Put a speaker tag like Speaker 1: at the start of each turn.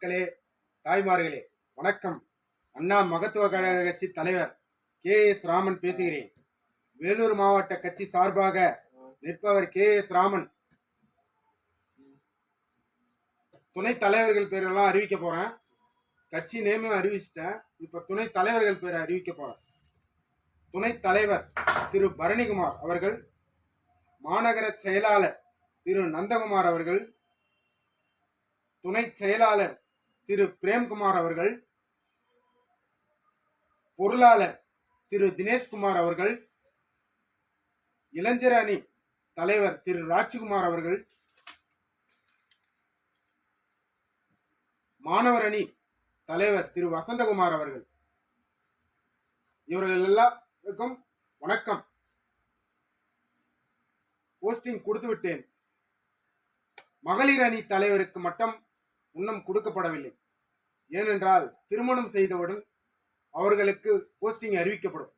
Speaker 1: பெருமக்களே, தாய்மார்களே, வணக்கம். அண்ணா மகத்துவ கழக கட்சி தலைவர் KS ராமன் பேசுகிறேன். வேலூர் மாவட்ட கட்சி சார்பாக நிற்பவர் KS ராமன். துணை தலைவர்கள் பேரெல்லாம் அறிவிக்க போறேன். கட்சி நேமும் அறிவிச்சிட்டேன். இப்ப துணை தலைவர்கள் பேரை அறிவிக்க போறேன். துணை தலைவர் திரு பரணிக்குமார் அவர்கள், மாநகர செயலாளர் திரு நந்தகுமார் அவர்கள், துணை செயலாளர் திரு பிரேம்குமார் அவர்கள், பொருளாளர் திரு தினேஷ்குமார் அவர்கள், இளைஞர் அணி தலைவர் திரு ராஜ்குமார் அவர்கள், மாணவர் அணி தலைவர் திரு வசந்தகுமார் அவர்கள். இவர்கள் எல்லாருக்கும் வணக்கம். போஸ்டிங் கொடுத்து விட்டேன். மகளிர் அணி தலைவருக்கு மட்டும் இன்னும் கொடுக்கப்படவில்லை. ஏனென்றால் திருமணம் செய்தவுடன் அவர்களுக்கு போஸ்டிங் அறிவிக்கப்படும்.